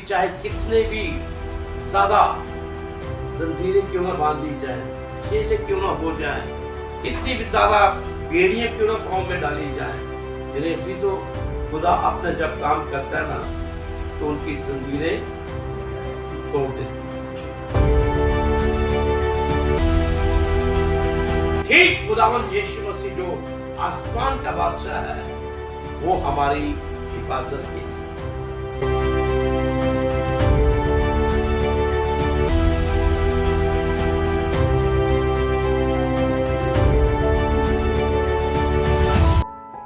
चाहे कितने भी ज्यादा जंजीरें क्यों ना बांध दी जाए, छेले क्यों ना हो जाए, कितनी भी ज्यादा बेड़ियां क्यों ना पाँव में डाली जाए, मेरे अजीजों, खुदा अपना जब काम करता है ना तो उनकी जंजीरें तोड़ देती है। ठीक खुदावंद यीशु मसीह जो आसमान का बादशाह है, वो हमारी हिफाजत की।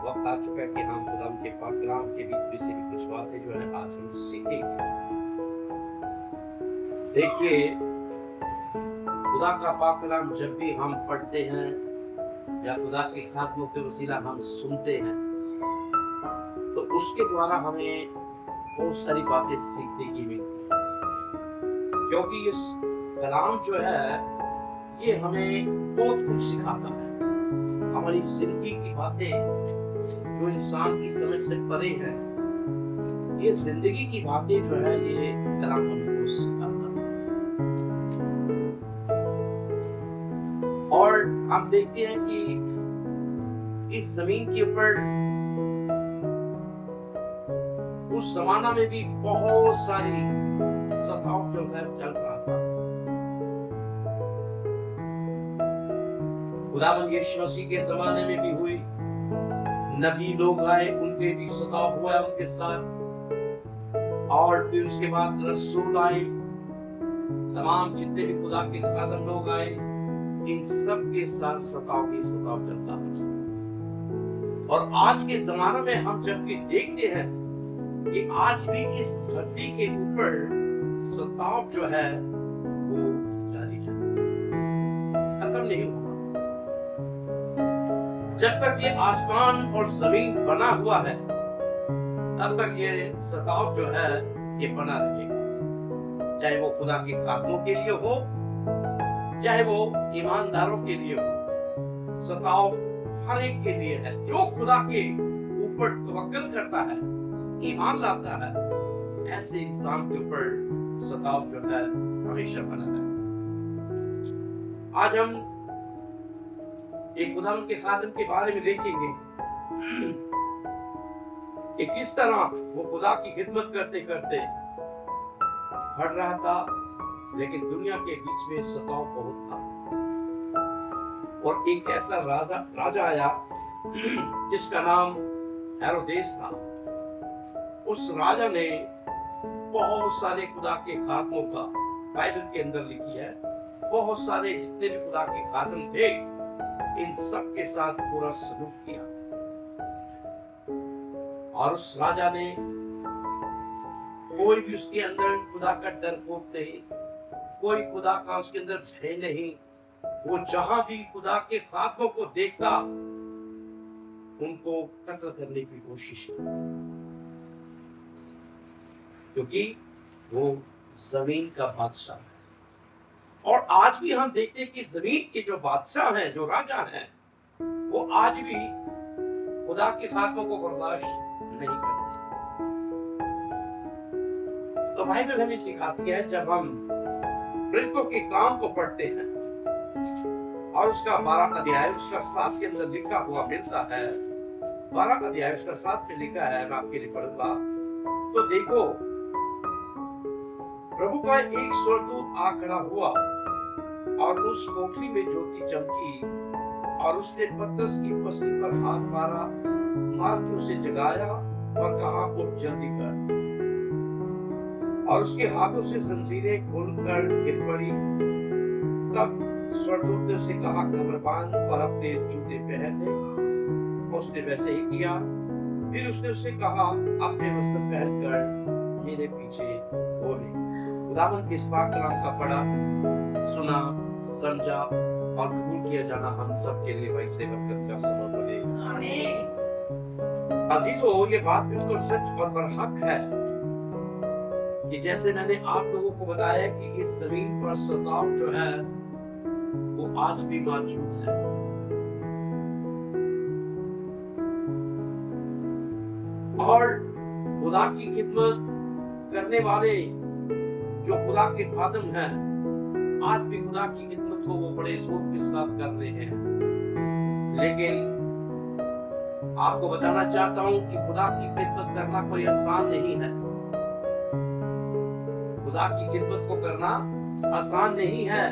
वक्त आ चुका है कि हम खुदावंद के पाक कलाम के बीच से भी कुछ बातें जो है आज हम सीखेंगे। देखिए, खुदा का पाक कलाम जब भी हम पढ़ते हैं या खुदा के खातमों के वसीला हम सुनते हैं, तो उसके द्वारा हमें बहुत सारी बातें सीखने की मिलती है, क्योंकि इस कलाम जो है ये हमें बहुत कुछ सिखाता है। हमारी जिंदगी की बातें जो इंसान की समझ से परे है, ये जिंदगी की बातें जो है ये कलाम हमको सिखाता है। और हम देखते हैं कि इस जमीन के ऊपर उस जमाना में भी बहुत सारी सताव जो है चल रहा था। खुदावंद यीशु मसीह के जमाने में भी हुई, नबी लोग आए, उनके भी सताव हुआ उनके साथ, और फिर उसके बाद रसूल आए, तमाम जितने भी खुदा के खादम लोग आए, इन सब के साथ सताव ही सताव चलता है। और आज के जमाने में हम जब भी देखते हैं कि आज भी इस धरती के ऊपर सताव जो है वो जारी है, खत्म नहीं होगा। जब तक ये आसमान और जमीन बना हुआ है, तब तक ये सताव जो है ये बना रहेगा, चाहे वो खुदा के खातों के लिए हो, चाहे वो ईमानदारों के लिए हो। सताव हर एक के लिए है। जो खुदा के ऊपर तवक्कल करता है, ईमान लाता है, ऐसे इंसान के ऊपर सताव जो है हमेशा बना रहता है। आज हम एक खुदावंद के खादिम के बारे में देखेंगे कि किस तरह वो खुदा की खिदमत करते करते बढ़ रहा था, लेकिन दुनिया के बीच में सताव बहुत था। और एक ऐसा राजा आया जिसका नाम हेरोदेस था। उस राजा ने बहुत सारे खुदा के खातमों का, बाइबल के अंदर लिखी है, बहुत सारे जितने भी खुदा के खातम थे, इन सब के साथ पूरा सलूक किया। और उस राजा ने कोई भी उसके अंदर खुदा का डर खोट नहीं, कोई खुदा का उसके अंदर भय नहीं। वो जहां भी खुदा के खातमों को देखता, उनको कत्ल करने की कोशिश की, क्योंकि वो जमीन का बादशाह है। और आज भी हम देखते हैं कि जमीन के जो बादशाह हैं, जो राजा हैं, वो आज भी खुदा के खातमों को बर्दाश्त नहीं करते। तो बाइबल हमें सिखाती है, जब हम प्रेरितों के काम को पढ़ते हैं और उसका 12 अध्याय उसका 7 के अंदर लिखा हुआ मिलता है, 12 अध्याय उसका 7 में लिखा है, मैं आपके लिए पढ़ूंगा। तो देखो, प्रभु का एक स्वर्गदूत आ खड़ा हुआ और उस कोठरी में ज्योति चमकी, और उसने पतरस की पसली पर हाथ मारा, मार के उसे जगाया और कहा, उठ जल्दी कर। और उसके हाथों से जंजीरें खुलकर गिर पड़ी। तब स्वर्गदूत ने उसे कहा, कमर बांध और अपने जूते पहन ले। उसने वैसे ही किया। फिर उसने उसे कहा, अपने वस्त्र पहनकर मेरे पीछे हो ले। खुदावंद इस पाक कलाम का पढ़ा, सुना, समझा और कबूल किया जाना हम सब के लिए भाई से बरकत का सबब बने। अजीजों, ये बात बिल्कुल सच और बरहक है कि जैसे मैंने आप लोगों को बताया कि इस जमीन पर सताव जो है वो आज भी मौजूद है। और खुदा की खिदमत करने वाले जो खुदा के खादम हैं, आज भी खुदा की खिदमत को वो बड़े जोर के साथ कर रहे हैं। लेकिन आपको बताना चाहता हूं कि खुदा की खिदमत करना कोई आसान नहीं है। खुदा की खिदमत को करना आसान नहीं है,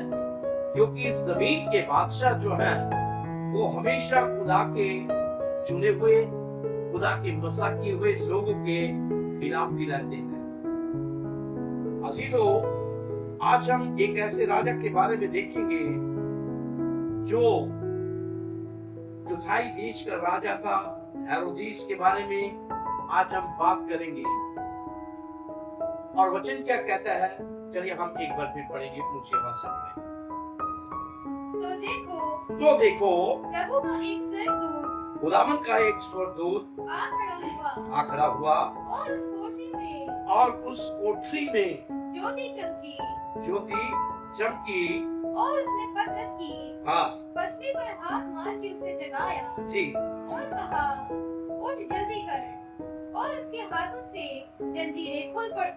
क्योंकि जमीन के बादशाह जो हैं, वो हमेशा खुदा के चुने हुए, खुदा के मसा किए हुए लोगों के खिलाफ भी रहते हैं। अजीजों, आज हम एक ऐसे राजा के बारे में देखेंगे जो यूथाई देश का राजा था, हेरोदेस के बारे में आज हम बात करेंगे। और वचन क्या कहता है, चलिए हम एक बार फिर पढ़ेंगे ऊंची आवाज में। तो देखो प्रभु का एक स्वर्गदूत खुदावन का एक स्वर्गदूत आ खड़ा हुआ और उस कोठरी में ज्योति चमकी और उसने पतरस की हाँ बस्ती पर हाथ मार के उसे जगाया जी और कहा, उठ जल्दी कर। और उसके हाथों से जंजीरें खुलकर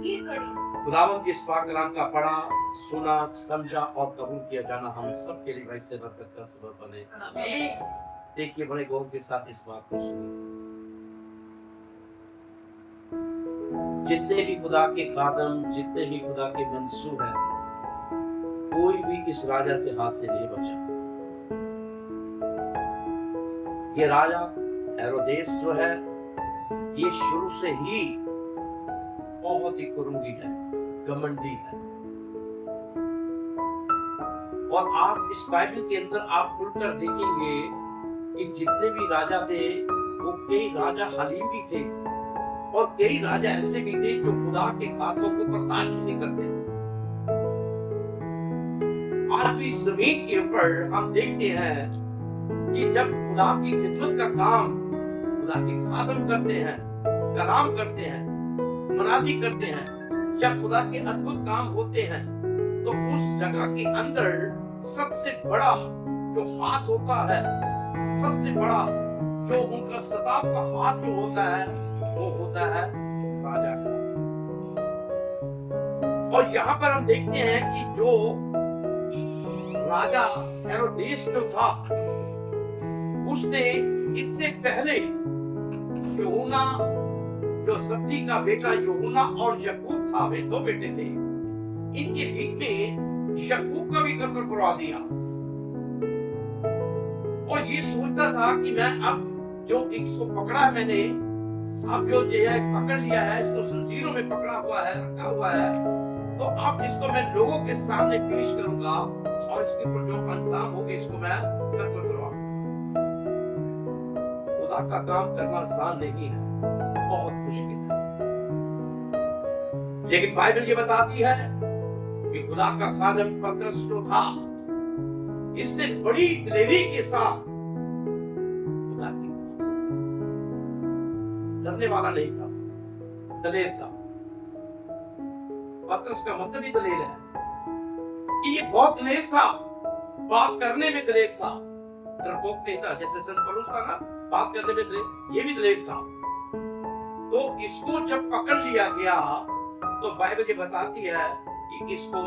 गिर पड़ी। खुदावंद इस पाक कलाम का पढ़ा, सुना, समझा और कबूल किया जाना हम सब के लिए भाई से बरकत का सबब बने। आमीन। देखिए बड़े गौर के साथ इस बात को सुनिए। जितने भी खुदा के खादम, जितने भी खुदा के मंसूब हैं, कोई भी इस राजा से हाथ से नहीं बचा। ये राजा हेरोदेस जो है, ये शुरू से ही बहुत ही कुरुंगी है, घमंडी है। और आप इस बाइबल के अंदर आप खुलकर देखेंगे कि जितने भी राजा थे, वो कई राजा हलीम भी थे और कई राजा ऐसे भी थे जो खुदा के कामों को बर्दाश्त नहीं करते थे। आज भी जमीन के ऊपर हम देखते हैं कि जब खुदा की खिदमत का काम खुदा के खादम करते हैं, कलाम करते हैं, मनादी करते हैं, जब खुदा के अद्भुत काम होते हैं, तो उस जगह के अंदर सबसे बड़ा जो हाथ होता है, सबसे बड़ा जो उनका सताव का हाथ जो होता है, वो होता है राजा का। और यहाँ पर हम देखते हैं कि जो राजा हेरोदेस जो था, उसने इससे पहले यूहन्ना जो जब्दी का बेटा यूहन्ना और याकूब था, वे दो बेटे थे, इनके बीच में याकूब का भी कत्ल करवा दिया। और ये सोचता था कि मैं अब जो इसको पकड़ा है मैंने, अब जो है पकड़ लिया है, इसको जंजीरों में पकड़ा हुआ है, रखा हुआ है, तो अब इसको मैं लोगों के सामने पेश करूंगा और इसके ऊपर जो अंजाम होगा इसको मैं कत्ल करवाऊंगा। खुदा का काम करना आसान नहीं है, बहुत मुश्किल है। लेकिन बाइबल ये बताती है कि खुदा का खादम पतरस जो था, इसने बड़ी दिलेरी के साथ खुदा की डरने वाला नहीं था, दलेर था। पतरस का मतलब ही दलेर है कि ये बहुत दलेर था, बात करने में दलेर था, डरपोक नहीं था। जैसे संत पौलुस था ना, बात करने में दलेर, ये भी दलेर था। तो इसको जब पकड़ लिया गया, तो बाइबल ये बताती है कि इसको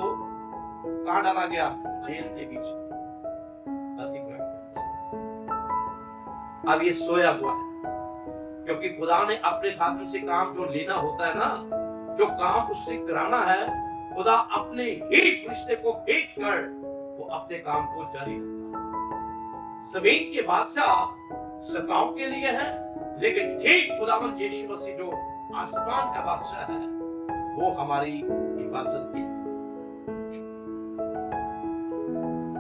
कहां डाला गया? जेल के बीच। अब ये सोया हुआ है, क्योंकि खुदा ने अपने खादम से काम जो लेना होता है ना, जो काम उससे कराना है, खुदा अपने ही फरिश्ते को भेजकर वो अपने काम को जारी रखता है। जमीन के बादशाह सताव के लिए है, लेकिन ठीक खुदावंद यीशु मसीह जो आसमान का बादशाह है, वो हमारी हिफाजत के लिए।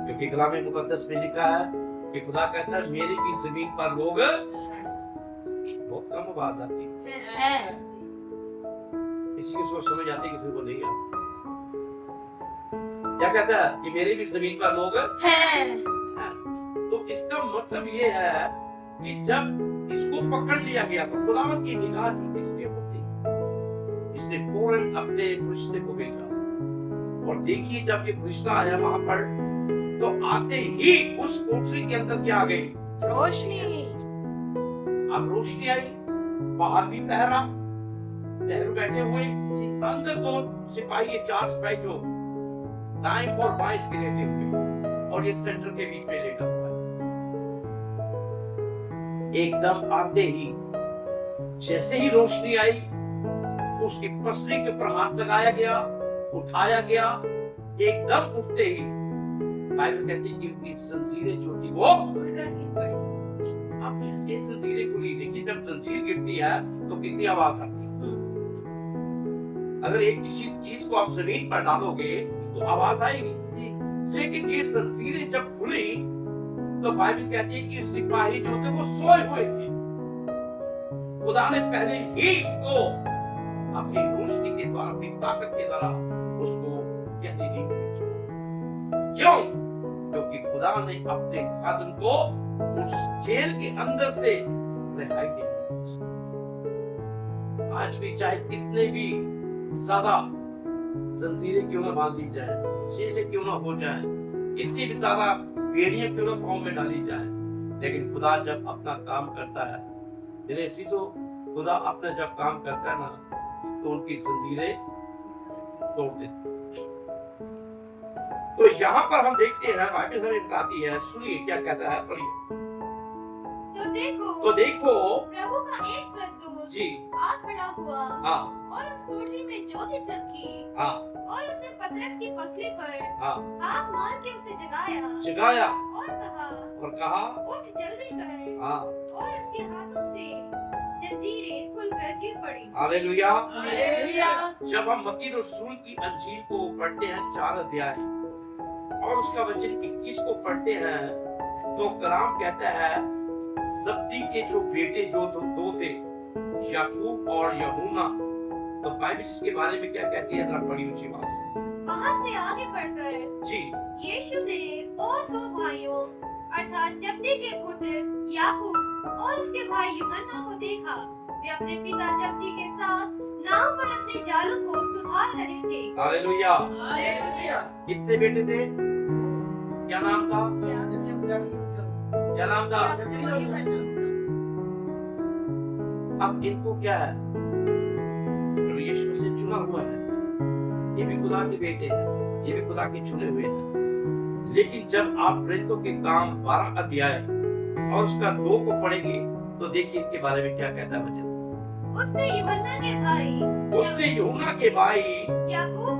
क्योंकि कलाम मुकद्दस में लिखा है कि खुदा कहता है, मेरी भी जमीन पर लोग, बहुत कम आवाज आती है, किसी की सोच समझ आती है, किसी को नहीं आती। क्या कहता है कि मेरी भी जमीन पर लोग हैं। तो इसका मतलब ये है कि जब इसको पकड़ लिया गया, तो खुदावंद की निगाह जो थी इसके ऊपर थी, इसने फौरन अपने फरिश्ते को भेजा। और देखिए जब ये फरिश्ता आया वहां पर, तो आते ही उस कोठरी के अंदर क्या आ गई? रोशनी। अब रोशनी आई, बाहर भी पहरा, नेहरू बैठे हुए, जी। अंदर दो सिपाही, चार सिपाही जो दाएं और बाएं इसके लेटे हुए, और ये सेंटर के बीच में लेटा हुआ है। एकदम आते ही, जैसे ही रोशनी आई, उसकी पसली के ऊपर हाथ लगाया गया, उठाया गया। एकदम उठते ही बाइबल कहती है कि उनकी जंजीरें जो थी वो उड़कर गिर पड़ी। आप जैसे जंजीरें खुली, देखिए जब जंजीर गिरती है तो कितनी आवाज आती है। अगर एक चीज को आप जमीन पर डालोगे तो आवाज आएगी, जी। लेकिन ये जंजीरें जब खुली तो बाइबल कहती है कि सिपाही जो थे वो सोए हुए थे। खुदा ने पहले ही उनको अपनी रोशनी के द्वारा, अपनी ताकत के द्वारा उसको कहने दी। क्यों? क्योंकि खुदा ने अपने खादिम को उस जेल के अंदर से रिहाई दे दी। आज भी चाहे कितने भी ज्यादा जंजीरें क्यों ना बांध दी जाए, जेलें क्यों ना हो जाए, कितनी भी ज्यादा बेड़ियां क्यों ना पांव में डाली जाए, लेकिन खुदा जब अपना काम करता है, मेरे सीसो, खुदा अपना जब काम करता है ना तो उनकी जंजीरें तोड़ देती। तो यहाँ पर हम देखते हैं, बाइबल हमें बताती है, सुनिए क्या कहता है, पढ़िए। तो देखो प्रभु का एक स्वर्गदूत जी आ खड़ा हुआ हाँ और उस कोठरी में ज्योति चमकी हाँ और उसने पतरस की पसली पर हाँ हाथ मार के उसे जगाया जगाया और कहा, और कहा उठ जल्दी कर। हाँ, और उसके हाथों से जंजीरें खुलकर गिर पड़ी। हालेलुया। हालेलुया। जब हम मत्ती रसूल की अंजील को पढ़ते हैं 4 अध्याय और उसका वचन 21 को पढ़ते हैं तो कलाम कहता है जब्दी के जो बेटे जो दो थे, याकूब और यूहन्ना, तो बाइबल इसके बारे में क्या कहती है, जरा बड़ी ऊंची बात से। वहां से आगे बढ़कर जी यीशु ने और दो भाइयों अर्थात जब्दी के पुत्र याकूब और उसके भाई यूहन्ना को देखा। वे अपने पिता जब्दी के साथ नाव पर अपने जालों को सुधार रहे थे। हालेलुया। हालेलुया। कितने बेटे थे? क्या नाम था? क्या नाम था? अब इनको क्या है, प्रभु यीशु से चुना हुआ है, ये भी खुदा के बेटे हैं, ये भी खुदा के चुने हुए हैं। लेकिन जब आप प्रेरितों के काम 12 अध्याय और उसका 2 को पढ़ेंगे तो देखिए इनके बारे में क्या कहता है वचन। उसने यूहन्ना के भाई याकूब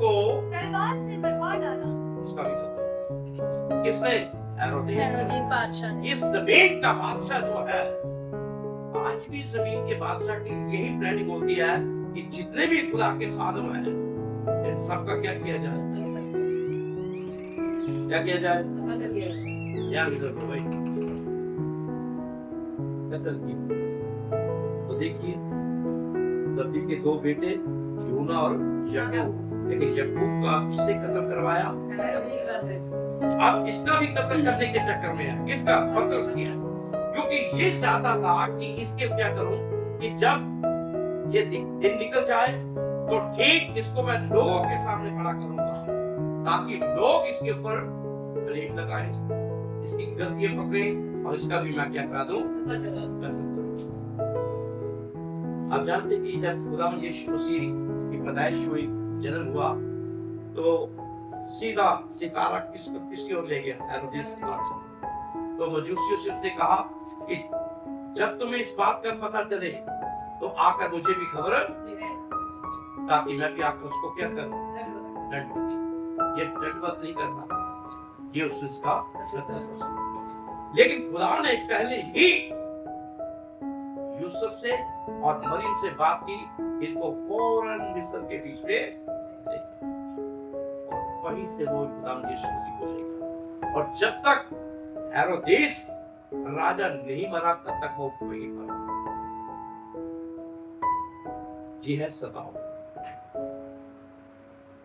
को तलवार से मरवा डाला। उसका भी पता। किसने? हेरोदेस बादशाह। इस जमीन का बादशाह जो है, आज भी जमीन के बादशाह की यही प्लानिंग होती है कि जितने भी खुदा के खादिम हैं, इन सबका क्या किया जाए? क्या किया जाए? क्या करो भाई? कत्ल किया। तो देखिए जब्दी के 2 बेटे यूहन्ना और याकूब, लेकिन याकूब का किसने कत्ल करवाया? अब इसका भी कत्ल करने के चक्कर में है। किसका? पतरस किया, क्योंकि ये चाहता था कि इसके क्या करूं कि जब ये दिन निकल जाए तो ठीक इसको मैं लोगों के सामने खड़ा करूंगा ताकि लोग इसके ऊपर ब्लेम लगाएं, इसकी गलतियां पकड़ें और इसका भी मैं क्या करा दूं? आप जानते कि जब खुदा यीशु मसीह की पैदाइश हुई, जन्म हुआ, तो सीधा सितारा किसकी ओर ले गया? हेरोदेस बादशाह। तो मजूसियों से उसने कहा कि जब तुम्हें इस बात का पता चले तो आकर मुझे भी खबर, ताकि मैं भी आकर उसको क्या करूं? दंडवत। ये दंडवत नहीं करना, ये उसका लेकिन खुदा ने पहले ही यूसुफ से और मरियम से बात की, इनको फौरन मिस्र के बीच में ले और वहीं से वो खुदा यीशु मसीह को लेगा। और जब तक हेरोदेस राजा नहीं मरा तब तक वो वहीं पर। ये है सताव।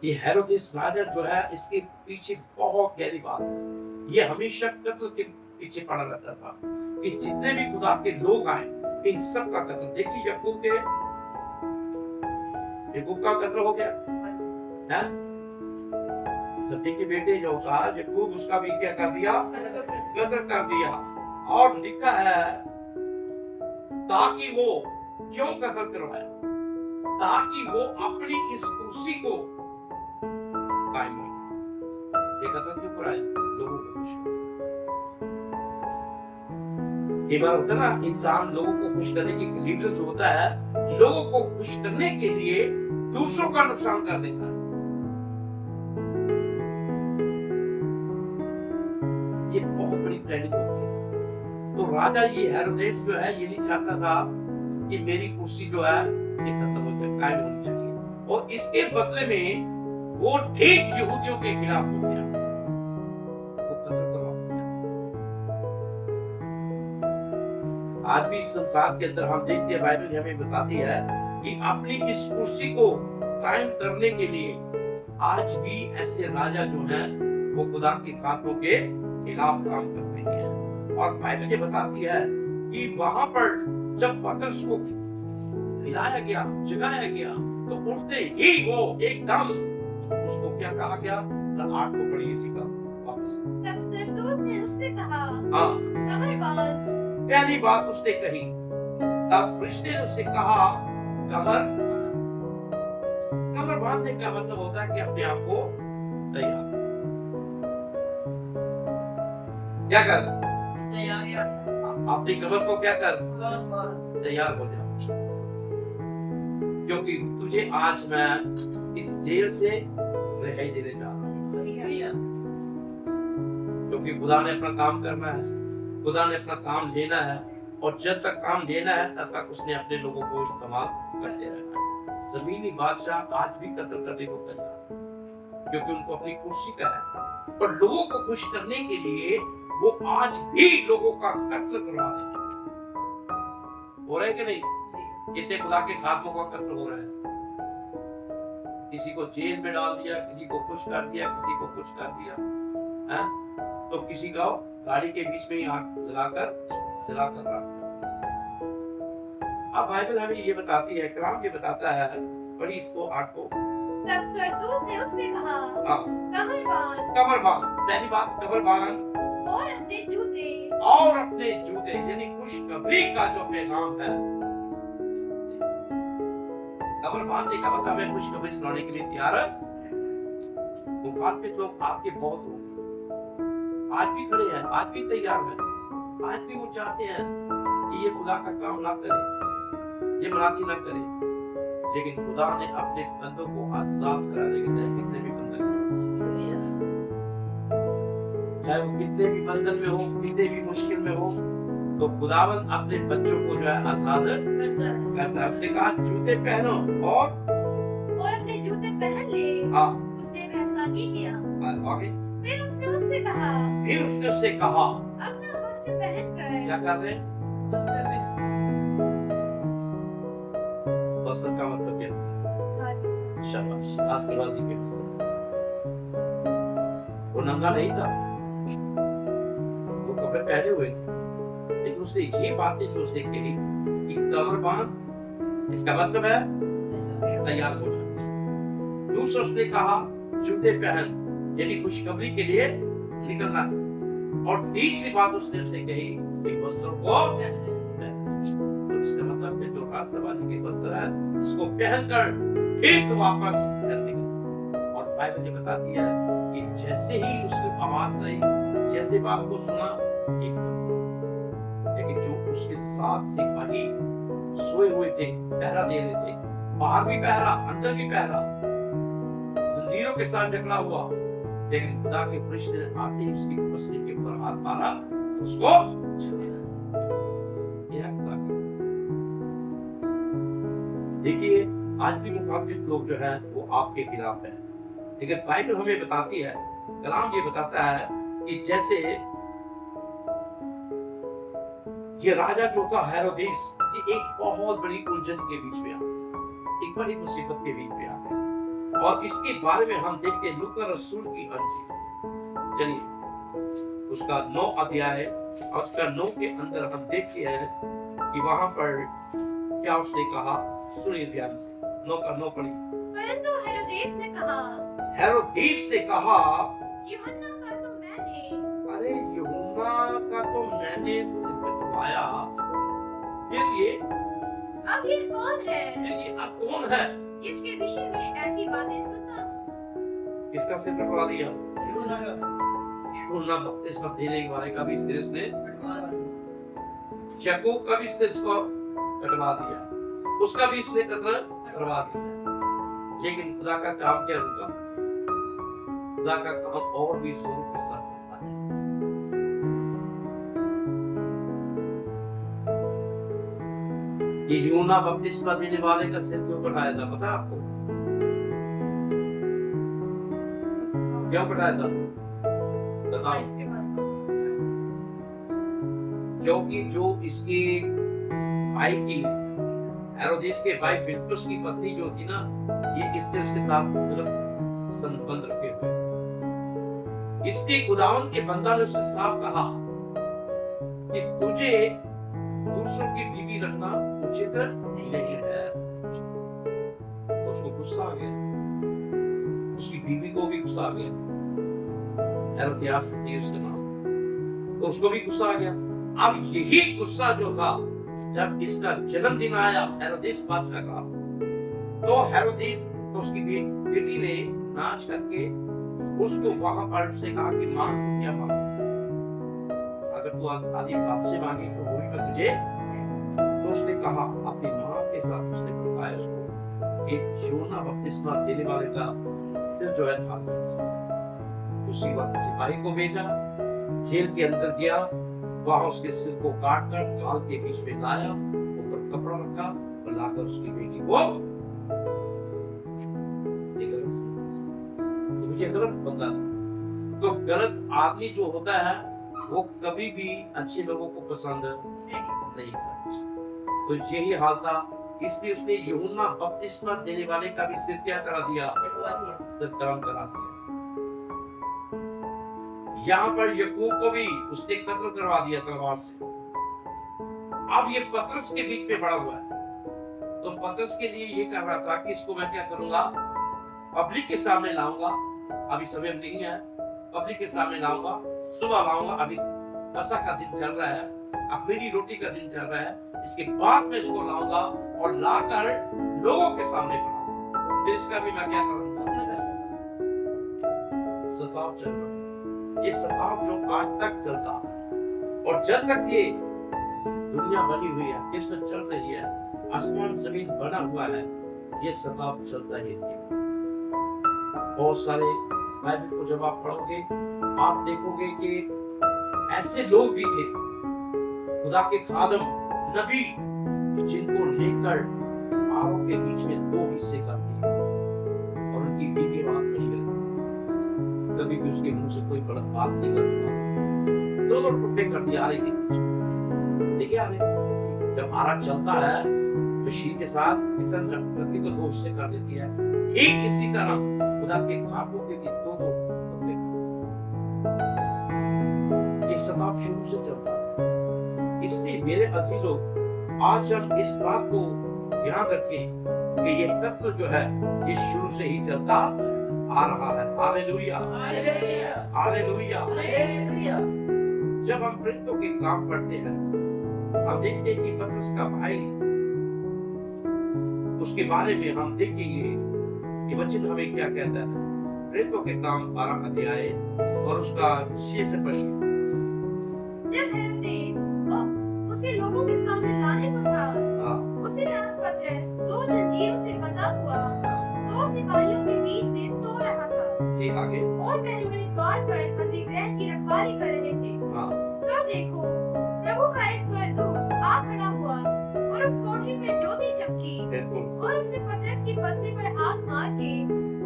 ये हेरोदेस राजा जो है, इसके पीछे बहुत गहरी बात है। ये हमेशा कत्ल के पीछे पड़ा रहता था कि जितने भी खुदा के लोग आए इन सब का कत्ल। देखिए याकूब का कत्ल हो गया है, सती के बेटे जो था याकूब, उसका भी क्या कर दिया? कत्ल कर दिया। और लिखा है ताकि वो क्यों कत्ल करवाया? ताकि वो अपनी इस कुर्सी को कायम रखे। ये कत्ल क्यों कराया? लोगों को खुश करने। एक बार होता है ना, इंसान लोगों को खुश करने की लीडर जो होता है, लोगों को खुश करने के लिए दूसरों का नुकसान कर देता है। ये बहुत बड़ी ट्रेनिंग होती है। तो राजा ये हेरोदेस जो है, ये नहीं चाहता था कि मेरी कुर्सी जो है ये खत्म हो जाए, कायम होनी चाहिए। और इसके बदले में वो ठीक यहूदियों के खिलाफ हो गया, वो कत्ल करवा दिया। आज भी संसार के अंदर हम देखते हैं, बाइबल हमें बताती है कि अपनी इस कुर्सी को कायम करने के लिए आज भी ऐसे राजा जो हैं वो खुदा के खातों के खिलाफ काम कर रहे हैं। और बाइबल ये बताती है कि वहां पर जब पतरस को हिलाया गया, जगाया गया, तो उठते ही वो एकदम, उसको क्या कहा गया? 8 को पढ़िए इसी का वापस। तब सरदूत ने उससे कहा, हाँ, कमर बांध। पहली बात उसने कही। तब फरिश्ते ने उससे कहा, कमर कमर बांधने का मतलब होता है कि अपने आप को तैयार, क्या कर, अपनी कमर को क्या कर, तैयार हो जा, क्योंकि तुझे आज मैं इस जेल से रिहाई देने जा रहा हूँ। क्योंकि खुदा ने अपना काम करना है, खुदा ने अपना काम लेना है, और जब तक काम लेना है तब तक उसने अपने लोगों को इस्तेमाल करते रहना है। ज़मीनी बादशाह आज भी कत्ल करने को तैयार, क्योंकि उनको अपनी कुर्सी का है, और लोगों को खुश करने के लिए वो आज भी लोगों का कत्ल करवा रहे हैं। हो रहा है कि नहीं? कितने खुदा के खातों का कत्ल हो रहा है। किसी को जेल में डाल दिया, किसी को खुश कर दिया, किसी को कुछ कर दिया है? तो किसी को गाड़ी के बीच में ही आग लगाकर जलाकर रख दिया। अब बाइबल हमें ये बताती है, कलाम ये बताता है, पढ़ी इसको 8 को। तब सरदूत ने उससे कहा, कमर बांध। कमर बांध, पहली बात कमर बांध, और अपने जूते, और अपने जूते, यानी खुशखबरी का जो पैगाम है। कमर बांधने का मतलब है खुशखबरी सुनाने के लिए तैयार है। मुखातिब लोग आपके बहुत होंगे, आज भी खड़े हैं, आज भी तैयार हैं, आज भी वो चाहते हैं कि ये खुदा का काम ना करे, ये मनाती ना करे, लेकिन खुदा ने अपने बंदों को आजाद करा देगा, चाहे कितने भी बंधन में हो, चाहे वो कितने भी बंधन में हो, कितने भी मुश्किल में हो, तो खुदावन अपने बच्चों को जो है आजाद करता है। उसने कहा जूते पहनो और अपने जूते पहन ले। हाँ, उसने वैसा ही किया। आगे फिर उसने उससे कहा, अपना वस्त्र पहन कर। क्या कर रहे हैं? वस्त्र का मतलब क्या? शाबाश, आस्तीबाजी के वस्त्र। वो नंगा नहीं था, वो कपड़े पहने हुए थे, लेकिन उसने ये बातें जो उसने कही कि कमर बांध, इसका मतलब है तैयार हो जा। दूसरा उसने कहा जूते पहन, यानी खुशखबरी के लिए निकलना है। और तीसरी बात उसने उसे कही कि वस्त्रों को पहन। तो इसका मतलब है जो रास्ताबाजी के वस्त्र है उसको पहनकर फिर तो वापस घर निकल। और बाइबल ये बताती है कि जैसे ही उसकी आवाज आई, जैसे बाप को सुना, लेकिन जो उसके साथ सिपाही सोए हुए थे, पहरा दे रहे थे, बाहर भी पहरा, अंदर भी पहरा, जंजीरों के साथ झगड़ा हुआ, लेकिन खुदा के फरिश्ते ने आते ही उसकी कुर्सी के ऊपर हाथ मारा, उसको देखिए आज भी मुखातिब लोग जो है वो आपके खिलाफ है, लेकिन बाइबल हमें बताती है, कलाम ये बताता है कि जैसे ये राजा जो था हेरोदेस, ये एक बहुत बड़ी उलझन के बीच में आ गया, एक बड़ी मुसीबत के बीच में आ गया। और इसके बारे में हम देखते हैं लूका रसूल की अर्जी। चलिए उसका 9 अध्याय और उसका 9 के अंदर हम देखते हैं कि वहां पर क्या उसने कहा, सुनिए ध्यान से। 9 का 9 पढ़िए। परंतु हेरोदेस ने कहा, यूहन्ना का तो मैंने, अरे यूहन्ना का तो मैंने सिर पे उठाया। फिर ये अब ये कौन है ये अब कौन है जिसके विषय में ऐसी बातें सुनता हूँ? किसका सिर कटवा दिया? यूहन्ना बपतिस्मा देने वाले का भी सिर इसने, याकूब का भी सिर इसको कटवा दिया, उसका भी इसने कत्ल करवा दिया। लेकिन खुदा का काम क्या रुका? खुदा का काम और भी जोर के साथ होता है। ये यूहन्ना बपतिस्मा देने वाले का सिर क्यों कटाया था पता है आपको? क्यों कटाया था बताओ? क्योंकि जो इसके भाई की, हेरोदेस के भाई फिलिप्पुस की पत्नी जो थी ना, ये इसने उसके साथ मतलब संबंध रखे हुए। इसके खुदावन के बंदा ने उससे साफ कहा कि तुझे दूसरों की बीवी रखना उचित नहीं है। उसको गुस्सा आ गया, उसकी बीवी को भी गुस्सा आ गया। हेरोदियास थी उसका नाम, तो उसको भी गुस्सा आ गया। अब यही गुस्सा जो था, जब इसका जन्मदिन आया हेरोदेस बादशाह का, तो हेरोदेस उसकी बेटी ने नाच करके उसको वहां पर से कहा कि मां तू क्या मांग, अगर तू आदि बात से मांगी तो वही मैं तुझे। तो उसने कहा अपनी मां के साथ, उसने बताया उसको कि यूहन्ना बपतिस्मा देने वाले का सिर जो है था। उसी वक्त सिपाही को भेजा, जेल के अंदर गया, वहां उसके सिर को काट कर थाल के बीच में लाया, ऊपर कपड़ा रखा और लाकर उसकी बेटी को। ये गलत बंदा था। तो गलत आदमी जो होता है वो कभी भी अच्छे लोगों को पसंद नहीं करता। तो यही हाल था, इसलिए उसने यूहन्ना बपतिस्मा देने वाले का भी सिर क्या करा दिया? सिर कलम करा दिया। यहाँ पर याकूब को भी उसने कत्ल करवा दिया तलवार से। अब ये पतरस के बीच में पड़ा हुआ है, तो पतरस के लिए ये कर रहा था कि इसको मैं क्या करूंगा, पब्लिक के सामने लाऊंगा। अभी समय नहीं है, पब्लिक के सामने लाऊंगा, सुबह लाऊंगा। अभी फसह का दिन चल रहा है, अखमीरी रोटी का दिन चल रहा है, इसके बाद में इसको लाऊंगा और लाकर लोगों के सामने पढ़ाऊंगा। फिर इसका भी मैं क्या करूंगा, सताव चल रहा है। ये सताव जो आज तक चलता है, और जब तक ये दुनिया बनी हुई है, किस्मत चल रही है, आसमान जमीन बना हुआ है, ये सताव चलता ही है। बहुत सारे बाइबल को जब आप पढ़ोगे, आप देखोगे कि ऐसे लोग भी थे, खुदा के खादम नबी, जिनको लेकर आरों के बीच में दो हिस्से कर दिए और उनकी बीवी बात नहीं गई। कभी भी उसके मुंह से कोई गलत बात नहीं करता। दोनों टुकड़े कर दिया आरे के बीच। देखिए आरे जब आरा चलता है तो शीर के साथ किसन करके तो दो हिस्से कर देती है। ठीक इसी तरह खुदा के खातों के भी दो टुकड़े। ये सताव शुरू से चलता है। इसलिए मेरे अजीजों, आज हम इस बात को ध्यान रखें कि ये तत्व जो है ये शुरू से ही चलता आ रहा है। Hallelujah, hallelujah, hallelujah. जब हम प्रेरितों के काम पढ़ते हैं, हम देखते हैं कि पतरस का भाई, उसके बारे में हम देखेंगे कि वचन हमें क्या कहता है। प्रेरितों के काम 12 अध्याय और उसका 6 से 5। जब हेरोदेस उसे लोगों के सामने लाने को था, उसे रात पतरस दो जंजीरों से बंधा हुआ दो सिपाहियों के बीच में सो रहा था। जी आगे। और पहरुए द्वार पर अपने ग्रह की रखवाली कर रहे थे। तो देखो, प्रभु का एक स्वर्गदूत आ खड़ा हुआ और उस कोठरी में ज्योति चमकी और उसने पतरस की पसली पर हाथ मार के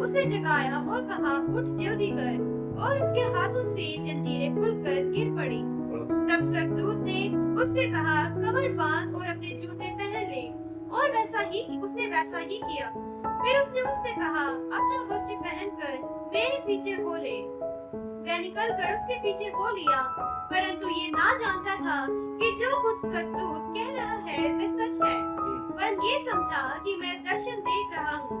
उसे जगाया और कहा, उठ जल्दी कर। और उसके हाथों से जंजीरें खुलकर गिर पड़ी। तब स्वर्गदूत ने उससे कहा, कमर बांध और अपने जूते पहन ले। और उसने वैसा ही किया। फिर उसने उससे कहा, अपना वस्त्र पहनकर मेरे पीछे हो ले। वह निकलकर उसके पीछे हो लिया, परंतु ये ना जानता था कि जो कुछ स्वर्गदूत कह रहा है वह सच है। वह ये समझा कि मैं दर्शन देख रहा हूँ।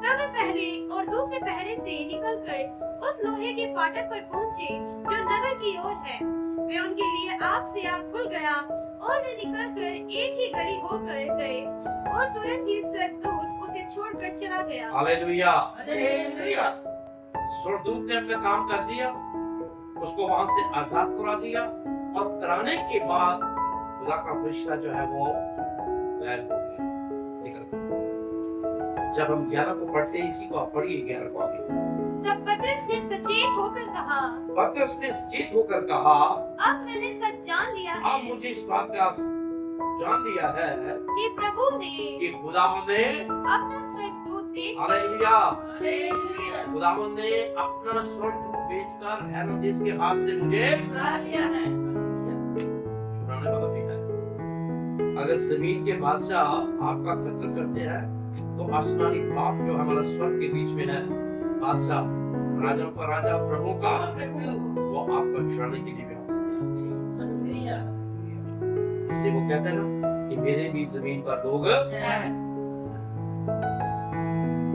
तब वह पहले और दूसरे पहरे से निकलकर उस लोहे के फाटक पर पहुँचे जो नगर की ओर है। वे उनके लिए आग से आग खुल गया और वे निकलकर एक ही गली होकर गए और तुरंत ही स्वर्गदूत उसे छोड़कर चला गया। हालेलुया। हालेलुया। स्वर्गदूत ने अपना काम कर दिया, उसको वहां से आजाद करा दिया और कराने के बाद खुदा का फरिश्ता जो है वो गायब हो गया, निकल गया। जब हम 11 को पढ़ते हैं, इसी को आप पढ़िए 11 को आगे। तब पतरस ने सचेत होकर कहा, पतरस ने सचेत होकर कहा, अब मैंने सच जान लिया अब है मुझे इस बात का जान लिया है कि प्रभु ने कि खुदावंद ने अपना स्वर्गदूत भेजकर हालेलुया, हालेलुया। खुदावंद ने अपना स्वर्गदूत भेजकर हेरोदेस के हाथ से मुझे छुड़ा लिया है। छुड़ाने वाला भी है। अगर जमीन के बादशाह आपका कत्ल करते हैं तो आसमानी बाप जो हमारा स्वर्ग के बीच में है, बादशाह, राजाओं का राजा, प्रभु का प्रभु। वो आपको छुड़ाने के लिए भी आता हालेलुया। है। इसलिए वो कहते हैं ना कि मेरे भी जमीन पर लोग।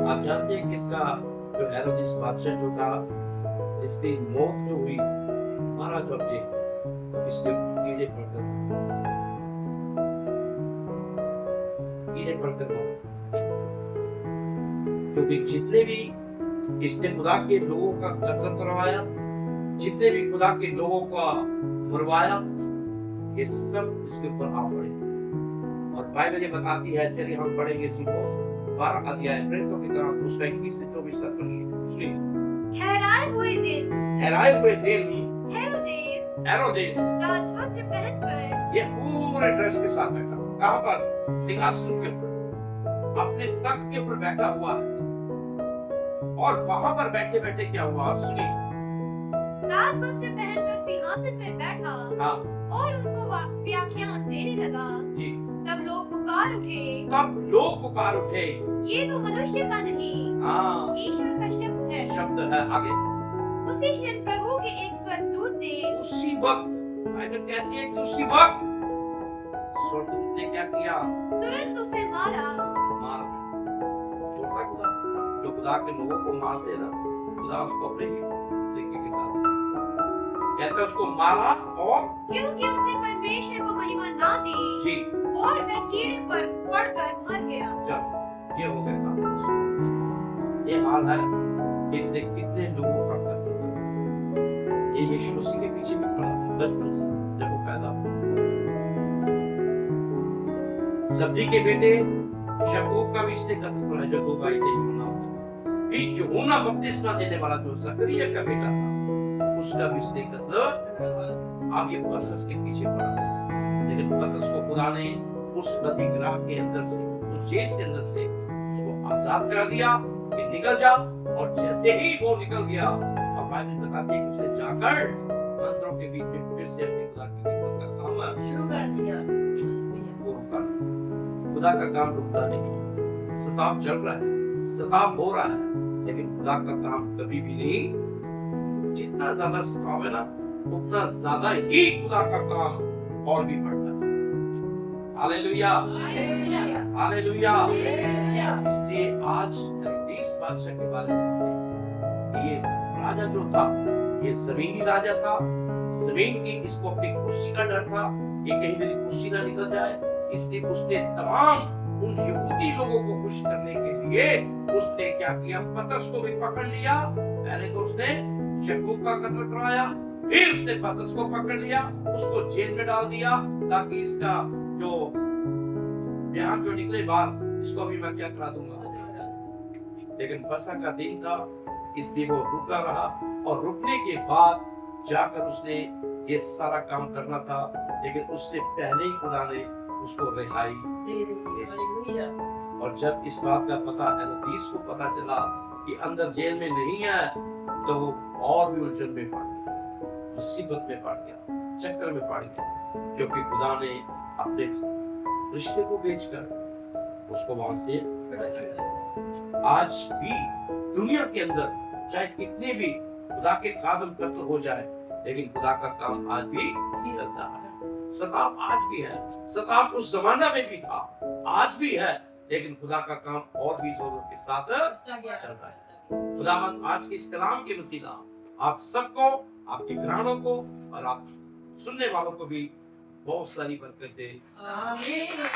आप जानते हैं किसका, जो हेरोदेस बादशाह जो था, जिसकी मौत जो हुई, मारा जो अपने, इसके कीड़े पड़कर मौत। क्योंकि जितने भी इसने खुदा के लोगों का कत्ल करवाया, जितने भी खुदा के लोगों का मरवाया, ये सब इसके ऊपर आ पड़े। और बाइबल ये बताती है, चलिए हम पढ़ेंगे इसी को, 12 अध्याय प्रेरितों की तरह उसका 21 से 24 तक पढ़िए। ठहराए हुए दिन ठहराए हुए दिन हेरोदेस राजवस्त्र पहनकर ये पूरे ड्रेस के साथ बैठा था। कहाँ पर? सिंहासन के ऊपर, अपने तख्त के ऊपर बैठा हुआ है। और वहां पर बैठे बैठे क्या हुआ, सुनिए। राजवस्त्र पहनकर सिंहासन पर बैठा हाँ और उनको व्याख्यान देने लगा। जी। तब लोग पुकार उठे, तब लोग पुकार उठे, ये तो मनुष्य का नहीं, हाँ ईश्वर का शब्द है। शब्द है। आगे उसी क्षण प्रभु के एक स्वर्गदूत ने उसी वक्त, बाइबल कहती है कि उसी वक्त स्वर्गदूत ने क्या किया, तुरंत उसे मारा। मार छोटा खुदा जो खुदा के लोगों को मारते ना, खुदा उसको अपने ही तरीके के साथ कहता है, उसको मारा। और क्योंकि उसने परमेश्वर को महिमा ना दी जी, और वह कीड़े पर पड़कर मर गया। जब ये हो गया था, ये हाल है, इसने कितने लोगों का कत्ल किया। ये यीशु मसीह के पीछे भी पड़ा था बचपन से, जब वो पैदा हुआ। सब्जी के बेटे याकूब का भी इसने कत्ल किया, जो 2 भाई थे, यूहन्ना। फिर यूहन्ना बपतिस्मा देने वाला जो जकरिया का बेटा था, उसका भी इसने कत्ल। अब ये पतरस के पीछे पड़ा था, लेकिन पतरस को खुदा ने उस नदी ग्राह के अंदर से, उस जेल के अंदर से उसको आजाद करा दिया कि निकल जा। और जैसे ही वो निकल गया, और बाइबल बताती है कि उसने जाकर मंदिरों के बीच में फिर से अपने खुदा की खिदमत का काम शुरू कर दिया। वो रुका नहीं। खुदा का काम रुकता नहीं, सताव चल रहा है, सताव हो रहा है, लेकिन खुदा का काम कभी भी नहीं। जितना ज्यादा सताव है ना, उतना ज्यादा ही खुदा का काम और भी बढ़ता है। Hallelujah, hallelujah. हालेलुया। हालेलुया। इसलिए आज हेरोदेस बादशाह के बारे में बातें हैं। ये राजा जो था, ये जमीनी राजा था, जमीन की इसको अपनी कुर्सी का डर था, ये कहीं मेरी कुर्सी ना निकल जाए, इसलिए उसने तमाम उन यहूदी लोगों को खुश करने के लिए उसने क्या किया, पतरस को भी पकड़ लिया। पहले तो उसने याकूब का कत्ल करवाया, फिर उसने पतरस को पकड़ लिया, उसको जेल में डाल दिया, ताकि इसका जो बयान जो निकले बाहर, इसको भी मैं क्या करा दूंगा। लेकिन फसह का दिन था, इसलिए वो रुका रहा, और रुकने के बाद जाकर उसने ये सारा काम करना था, लेकिन उससे पहले ही खुदा ने उसको रिहाई। हालेलुया। और जब इस बात का पता हेरोदेस को पता चला कि अंदर जेल में नहीं है, तो वो और भी उलझन में पड़ गया, मुसीबत में पड़ गया, चक्कर में पड़ गया, क्योंकि खुदा ने अपने रिश्ते को बेचकर उसको वहां से हटा दिया। आज भी दुनिया के अंदर चाहे कितने भी खुदा के कादम कत्ल हो जाए, लेकिन खुदा का काम आज भी चलता है। सताव आज भी है, सताव उस जमाना में भी था, आज भी है, लेकिन खुदा का काम और भी जोरों के साथ चलता है। खुदावंद आज के इस कलाम के वसीला आप सबको, आपके घरानों को और आप सुनने वालों को भी बहुत सारी बरकत दे। आमीन।